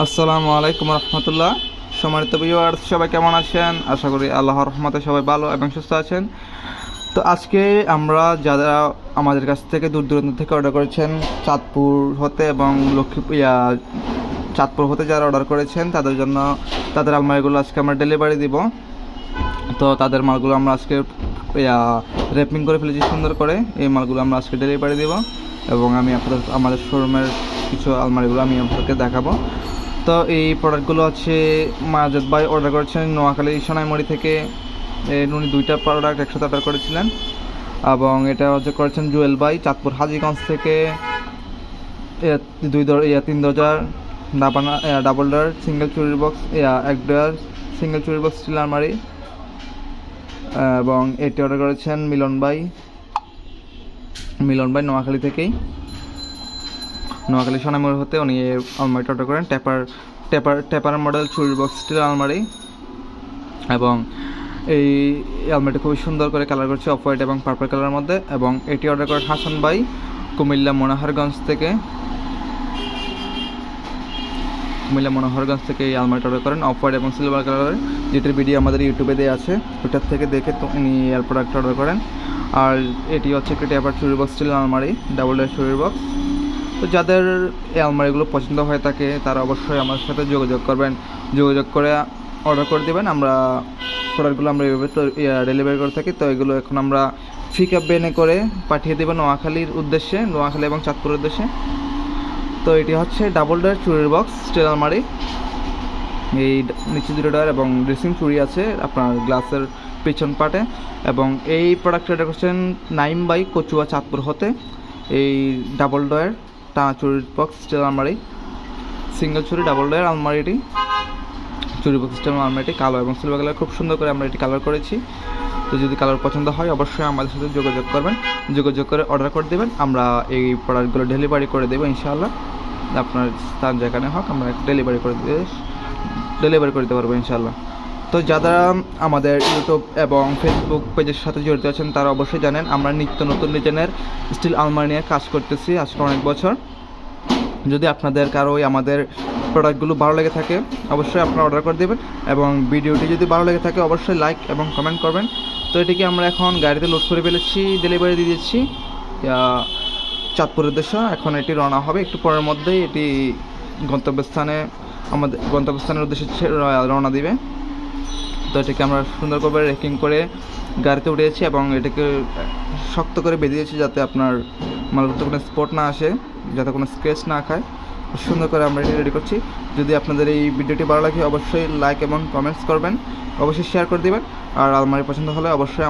আসসালামু আলাইকুম রহমতুল্লাহ। সম্মানিত ভিউয়ার্স, সবাই কেমন আছেন? আশা করি আল্লাহর রহমতে সবাই ভালো এবং সুস্থ আছেন। তো আজকে আমরা যারা আমাদের কাছ থেকে দূর দূরান্ত থেকে অর্ডার করেছেন, চাঁদপুর হতে এবং চাঁদপুর হতে যারা অর্ডার করেছেন তাদের জন্য তাদের আলমারিগুলো আজকে আমরা ডেলিভারি দিব। তো তাদের মালগুলো আমরা আজকে র্যাপিং করে ফেলেছি সুন্দর করে। এই মালগুলো আমরা আজকে ডেলিভারি দিব এবং আমি আমাদের শোরুমের কিছু আলমারিগুলো আমি আপনাদেরকে দেখাবো। তো এই প্রোডাক্টগুলো হচ্ছে মাজেদ ভাই অর্ডার করেছেন নোয়াখালী সোনাইমুড়ি থেকে। উনি দুইটা প্রোডাক্ট একসাথে অর্ডার করেছিলেন এবং এটা হচ্ছে করেছেন জুয়েল ভাই চাঁদপুর হাজীগঞ্জ থেকে। 3 দরজার ডাবল ডোর সিঙ্গেল চুরির বক্স, 1 ডোর সিঙ্গেল চুরির বক্স স্টিল আলমারি। এবং এটি অর্ডার করেছেন মিলন ভাই নোয়াখালী থেকেই, নোয়াখালী সোনাইমুড়ি হতে উনি আলমারিটা অর্ডার করেন। টেপার মডেল চুরির বক্স স্টিল আলমারি। এবং এই আলমারিটা খুবই সুন্দর করে কালার করছে অফ হোয়াইট এবং পার্পল কালারের মধ্যে। এবং এটি অর্ডার করেন হাসান ভাই কুমিল্লা মনোহরগঞ্জ থেকে। এই আলমারিটা অর্ডার করেন অফ হোয়াইট এবং সিলভার কালারের, যেটির ভিডিও আমাদের ইউটিউবে দেওয়া আছে, ওইটার থেকে দেখে তো উনি এর প্রোডাক্ট অর্ডার করেন। আর এটি হচ্ছে একটি টেপার চুরির বক্স স্টিল আলমারি, ডাবল ডোর চুরির বক্স। তো যাদের এই আলমারিগুলো পছন্দ হয়ে থাকে তারা অবশ্যই আমার সাথে যোগাযোগ করবেন, যোগাযোগ করে অর্ডার করে দেবেন। আমরা প্রোডাক্টগুলো আমরা এইভাবে ডেলিভারি করে থাকি। তো এগুলো এখন আমরা পিকআপ ভ্যানে করে পাঠিয়ে দেবো নোয়াখালীর উদ্দেশ্যে, নোয়াখালী এবং চাঁদপুরের উদ্দেশ্যে। তো এটি হচ্ছে ডাবল ডোর চুরির বক্স স্টিল আলমারি। এই নিচে 2 ডোর এবং ড্রেসিং চুরি আছে আপনার গ্লাসের পিছন পাটে। এবং এই প্রোডাক্টটা অর্ডার করছেন নাইম বাই কচুয়া চাঁদপুর হতে। এই ডাবল ডোর চুরির বক্স স্টিল আলমারি, সিঙ্গেল চুরি ডাবল ডোর আলমারিটি, চুরি বক্স স্টিল আলমারিটি কালো এবং সিলভার কালার, খুব সুন্দর করে আমরা এটি কালার করেছি। তো যদি কালার পছন্দ হয় অবশ্যই আমাদের সাথে যোগাযোগ করবেন, যোগাযোগ করে অর্ডার করে দেবেন। আমরা এই প্রোডাক্টগুলো ডেলিভারি করে দেবো ইনশাআল্লাহ। আপনার স্থান যেখানে হোক আমরা ডেলিভারি করে দিতে পারবো ইনশাআল্লাহ। তো যারা আমাদের ইউটিউব এবং ফেসবুক পেজের সাথে জড়িত আছেন তারা অবশ্যই জানেন আমরা নিত্য নতুন ডিজাইনের স্টিল আলমারি নিয়ে কাজ করতেছি আজকে অনেক বছর। যদি আপনাদের কারোই আমাদের প্রোডাক্টগুলো ভালো লেগে থাকে অবশ্যই আপনারা অর্ডার করে দেবেন। এবং ভিডিওটি যদি ভালো লেগে থাকে অবশ্যই লাইক এবং কমেন্ট করবেন। তো এটিকে আমরা এখন গাড়িতে লোড করে ফেলেছি, ডেলিভারি দিয়ে দিচ্ছি চাঁদপুরের উদ্দেশ্যে। এখন এটি রওনা হবে একটু পরের মধ্যেই, এটি গন্তব্যস্থানের উদ্দেশ্যে রওনা দিবে। তো এটাকে আমরা সুন্দর করে রেকিং করে গাড়িতে উঠিয়েছি এবং এটাকে শক্ত করে বেঁধেছি যাতে আপনার মালগুলোতে কোনো স্পট না আসে, যাতে কোনো স্ক্র্যাচ না খায়। সুন্দর করে আমরা এটি রেডি করছি। যদি আপনাদের এই ভিডিওটি ভালো লাগে অবশ্যই লাইক এবং কমেন্টস করবেন, অবশ্যই শেয়ার করে দেবেন। আর আলমারি পছন্দ হলে অবশ্যই